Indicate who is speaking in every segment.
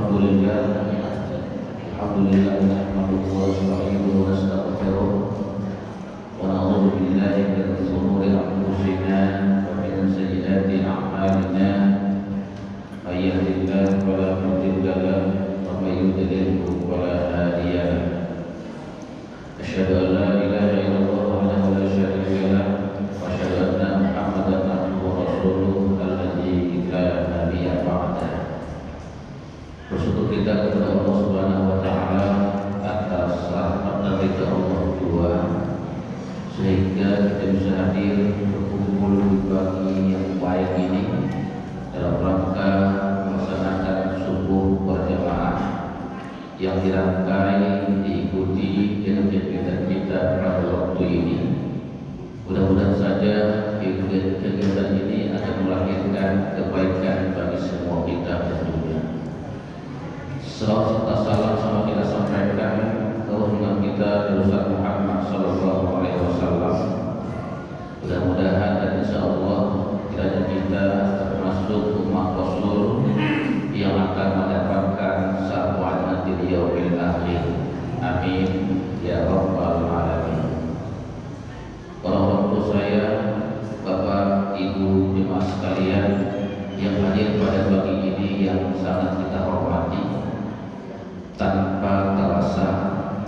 Speaker 1: Alhamdulillah nahmaduhu wa nasta'inuhu wa nastaghfiruh wa na'udzu billahi min shururi anfusina wa min sayyiati a'malina may yahdihillahu fala mudilla lahu wa may yudlilhu fala hadiya lahu. Asyhadu an la ilaha illallah wahdahu la syarika lahu wa asyhadu anna Muhammadan abduhu wa rasuluhu alladzi la nabiyya ba'dahu. Bersyukur kita kepada Allah Subhanahu wa taala atas rahmat dan ridha Allah Jua sehingga kita bisa hadir berkumpul di pagi yang baik ini dalam rangka melaksanakan subuh berjamaah yang dirangkai diikuti dengan kegiatan kita pada waktu ini. Mudah-mudahan saja kegiatan ini akan melahirkan kebaikan bagi semua kita tentunya. Salawat serta salam sama kita sampaikan ke junjungan kita Rasulullah Muhammad sallallahu alaihi wasallam. Mudah-mudahan dan insyaallah kiranya kita termasuk umat Rasul yang akan mendapatkan syafaat di yaumil akhir. Amin ya rabbal alamin. Para orang tua saya, Bapak, Ibu, jemaah sekalian yang hadir pada pagi ini yang sangat kita hormati. Tanpa terasa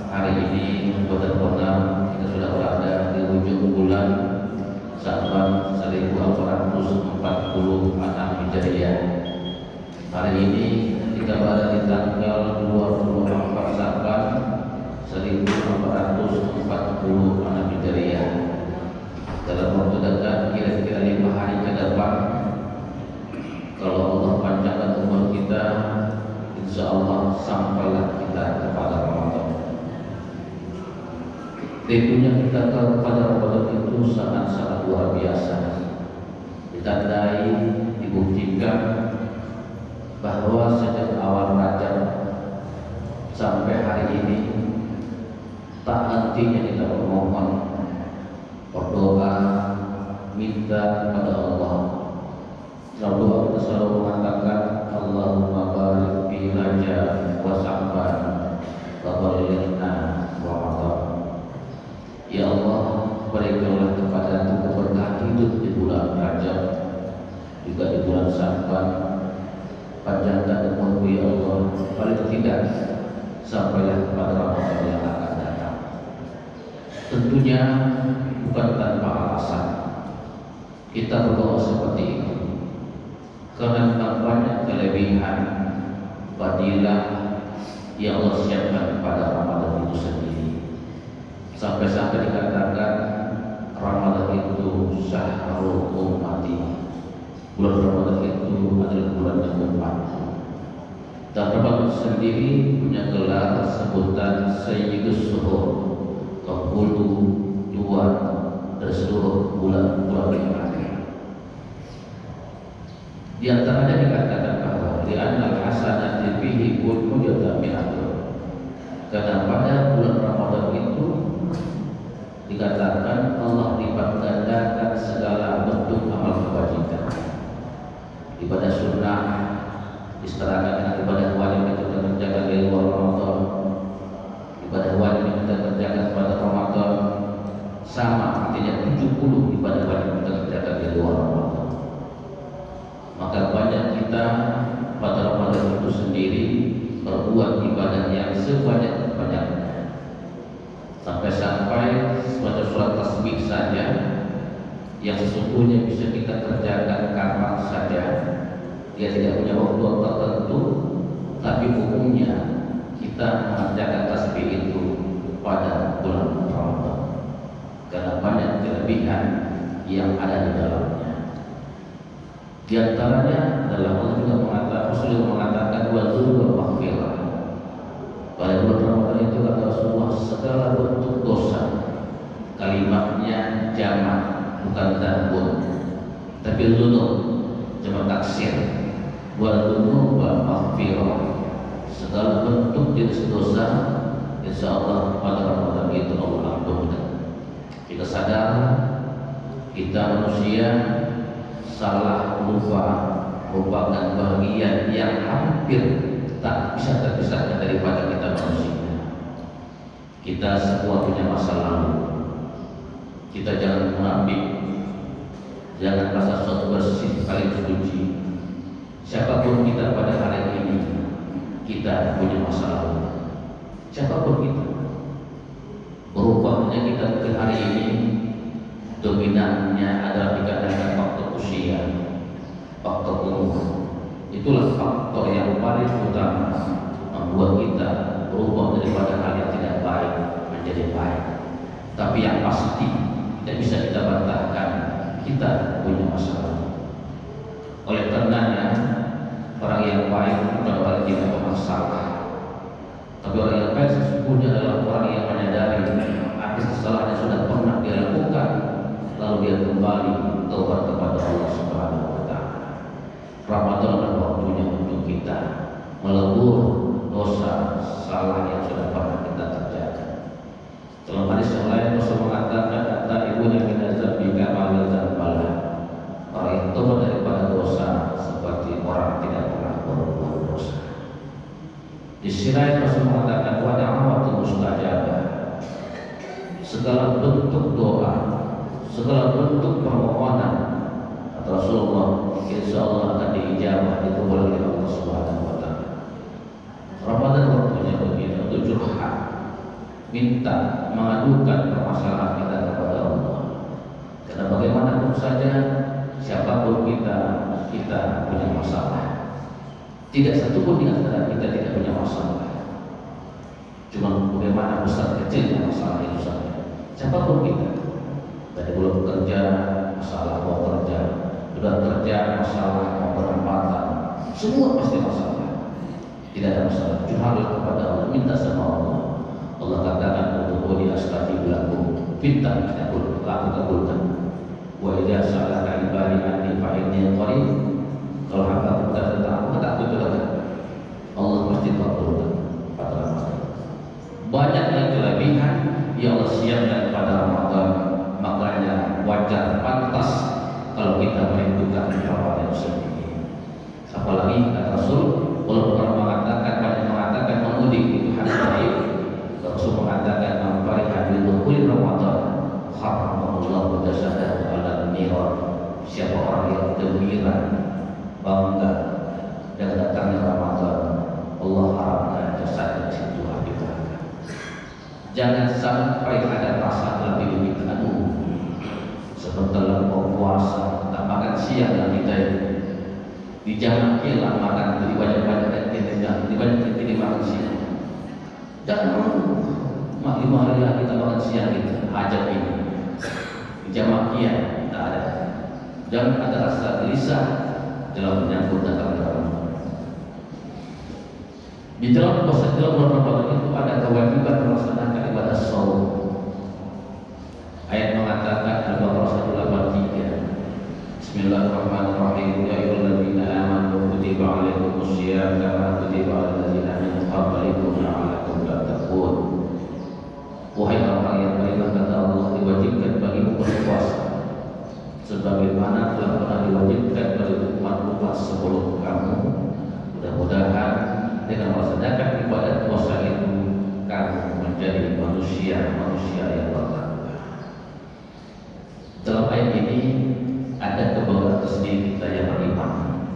Speaker 1: hari ini benar-benar kita sudah berada di ujung bulan Sya'ban 1440 Hijriah. Hari ini kita berada di tanggal 24 Sya'ban 1440 Hijriah. Dalam waktu dekat kira-kira 5 hari ke depan, kalau Allah panjangkan umur kita, insyaallah sampailah kita kepada Ramadan. Tentunya kita kepada Ramadan itu sangat-sangat luar biasa. Ditandai, dibuktikan bahwa sejak awal Rajab sampai hari ini tak hentinya kita memohon, berdoa, minta kepada Allah. Selalu kita selalu mengatakan Allahumma barik fi Rajab wa Sya'ban wa balighna Ramadan. Ya Allah, berikanlah kepadaku keberkahan hidup di bulan Rajab, juga di bulan Sya'ban. Panjangkan umurku ya Allah, paling tidak sampailah kepada Ramadan yang akan datang. Tentunya bukan tanpa alasan kita berdoa seperti itu, karena banyak kelebihan fadilah yang Allah siapkan pada Ramadan itu sendiri. Sampai-sampai dikatakan Ramadan itu syahrul ummati, bulan Ramadan itu adalah bulannya umatku. Dan Ramadan sendiri punya gelar sebutan Sayyidus Syuhur, penghulu tuan dari seluruh bulan-bulan yang ada. Di antaranya dikatakan bahwa di annal hasanati fihi kullu yataminatu. Karena pada bulan Ramadan itu dikatakan Allah lipat gandakan segala bentuk amal kebajikan. Ibadah sunnah disetarakan dengan ibadah wajib yang kita kerjakan di luar Ramadan. Ibadah wajib yang kita kerjakan pada Ramadan sama, artinya 70 ibadah wajib yang kita kerjakan di luar Ramadan. Maka banyak kita pada Ramadan itu sendiri berbuat ibadah yang sebanyak-banyaknya, sampai-sampai semacam surat tasbih saja yang sesungguhnya bisa kita kerjakan kapan saja. Dia tidak punya waktu tertentu, tapi umumnya kita mengerjakan tasbih itu pada bulan Ramadan karena banyak kelebihan yang ada di dalamnya. Di antaranya adalah Allah juga mengatakan wa dzul maghfirah. Pada bulan Ramadan itu kata Rasulullah segala bentuk dosa, kalimatnya jamak bukan dzambun, tapi dzunub jamak taksir. Wa dzunub maghfirah, segala bentuk jenis dosa insyaallah pada Ramadan itu Allah ampunkan. Kita sadar kita manusia salah lupa merupakan bagian yang hampir tak bisa terpisahkan daripada kita manusia. Kita semua punya masa lalu. Kita jangan munafik, jangan rasa sok bersih paling suci. Siapapun kita pada hari ini, kita punya masa lalu. Siapapun kita, berubahnya kita mungkin hari ini dominannya adalah dikarenakan faktor usia, faktor umur. Itulah faktor yang paling utama membuat kita berubah daripada hal yang tidak baik menjadi baik. Tapi yang pasti tidak bisa kita bantahkan, kita punya masalah. Oleh karenanya orang yang baik bukan orang yang tidak bermasalah, tapi orang yang baik sesungguhnya adalah orang yang menyadari atas kesalahan yang sudah pernah dia lakukan, lalu dia kembali taubat kepada Allah Subhanahu wa Ta'ala. Ramadan adalah waktunya untuk kita melebur dosa salah yang sudah pernah kita kerjakan. Dalam hadis yang lain Rasul mengatakan, kata ibunya kita zambika malah zambalah. Orang yang taubat daripada dosa seperti orang tidak pernah berbuat dosa. Di sisi lain Rasul mengatakan, wa da'watul mustajabah. Segala bentuk doa, segala bentuk permohonan kata Rasulullah, insya Allah akan diijabah, dikabul oleh Allah Subhanahu wa Ta'ala. Ramadan waktunya begini untuk curhat, minta, mengadukan permasalahan kita kepada Allah. Karena bagaimanapun saja, siapapun kita punya masalah. Tidak satu pun di antara kita tidak punya masalah. Cuma bagaimana besar kecilnya masalah itu saja. Siapapun kita, dari belum bekerja masalah, mau kerja, sudah kerja masalah, mau berempatan, semua pasti masalah. Tidak ada masalah. Curhatlah kepada Allah, minta sama Allah. Allah katakan, "Ud'uuni astajib lakum." Minta aku kabulkan. Wa idza sa'alaka ibadi anni fa inni qarib. Kalau hamba berkata tentang aku, kata aku itu Allah pasti kabulkan. Banyak yang kelebihan yang Allah siapkan pada Ramadan, makanya wajar, pantas kalau kita merindukan Ramadan sendiri. Apalagi kata Rasul, kalau orang mengatakan memudik itu hadis baik. Rasul mengatakan mempari hadil dukhul Ramadan haramullahu jasadahu ala niran. Siapa orang yang gembira, bangga dengan datangnya Ramadan, Allah haramkan jasad di situ api neraka. Jangan sampai ada rasa lebih aduh, sebentar mau puasa tak makan siang dan kita dijamaki lah makan, jadi banyak-banyak dan dibanyak makan siang. Jangan mau 5 hari lagi kita makan siang kita hajat ini dijamakian tak ada. Jangan ada rasa gelisah dalam menyambut datangnya Ramadan. Di dalam puasa bulan Ramadan itu ada kewajiban melaksanakan ibadah shaum. Ayat mengatakan Al-Baqarah 183. Bismillahirrahmanirrahim. Ya ayyuhalladzina amanu kutiba 'alaikumus shiyam kama kutiba 'alal ladzina min qablikum la'allakum tattaqun. Wahai orang yang beriman, kata Allah, diwajibkan bagimu berpuasa sebagaimana telah pernah diwajibkan bagi umat-umat sebelum kamu. Mudah-mudahan dengan melaksanakan ibadah puasa itu kamu menjadi manusia yang bertakwa. Dalam ayat ini ada kebanggaan tersendiri kita yang beriman.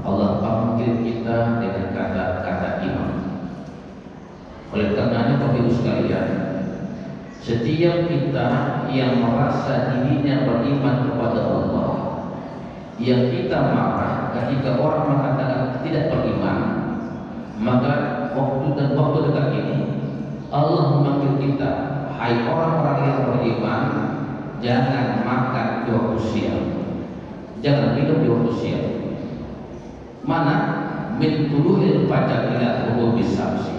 Speaker 1: Allah panggil kita dengan kata-kata iman. Oleh karenanya Bapak Ibu sekalian, setiap kita yang merasa dirinya beriman kepada Allah, yang kita marah ketika orang mengatakan tidak beriman, maka waktu dekat ini Allah memanggil kita, hai orang-orang yang beriman, jangan makan di waktu siang, jangan minum di waktu siang. Mana min tulu'il fajar ila ghurubis syamsi.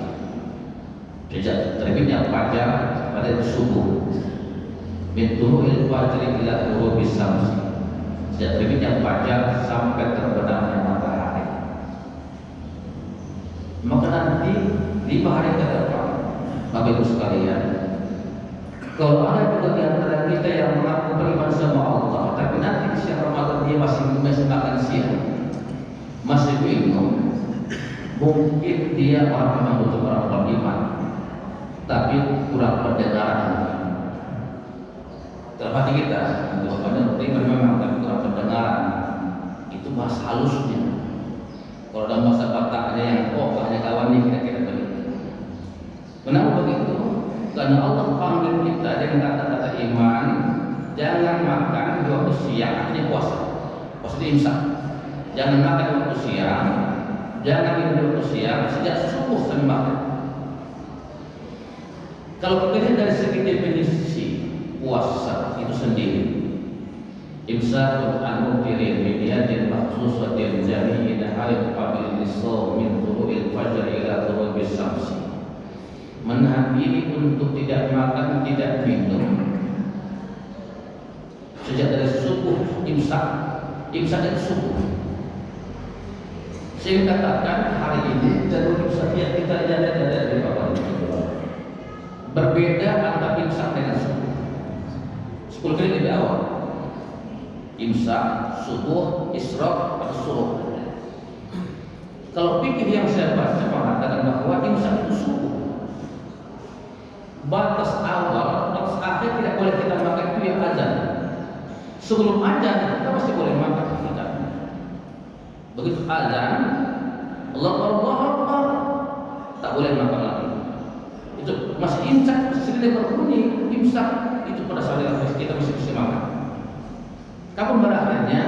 Speaker 1: Sejak terbitnya fajar pada subuh. Min tulu'il fajar ila ghurubis syamsi. Sejak terbitnya fajar sampai terbenamnya matahari. Maka nanti 5 hari ke depan, Bapak Ibu sekalian, kalau ada juga di antara kita yang mengaku beriman sama Allah, tapi nanti di siang Ramadan dia masih makan siang, masih minum, Mungkin dia orang memang butuh orang beriman, tapi kurang pendengaran. Terhati kita, orang beriman memang tapi kurang pendengaran. Itu bahasa halusnya. Kalau dalam bahasa Bataknya yang hanya kawan ini kira-kira begitu. Kenapa begitu? Karena Allah panggil kita dengan kata-kata iman. Jangan makan di waktu siang, ini puasa. Puasa di imsak. Jangan makan di waktu siang. Jangan minum di waktu siang sejak subuh sampai maghrib. Kalau kita lihat dari segi definisi puasa itu sendiri, imsakun an muftirin bi niyatin makhsusatin jami'in haid qabil lis-shaum min tulu'il fajr ila ghurubis syamsi. Menahan diri untuk tidak makan, tidak minum sejak dari subuh imsak. Imsak itu subuh. Saya katakan hari ini jalur imsak yang kita lihat dari bawah berbeda antara imsak dengan subuh. 10 kali lebih awal. Imsak, subuh, isyraq atau suruh. Kalau fikih yang saya baca mengatakan bahwa imsak itu subuh. Batas awal, batas akhir tidak boleh kita makan itu yang azan. Sebelum azan kita masih boleh makan kita. Begitu azan, Allahu Akbar, tak boleh makan lagi. Itu masih imsak, sedikit berbunyi imsak itu pada saat kita masih bisa makan. Kapan berakhirnya?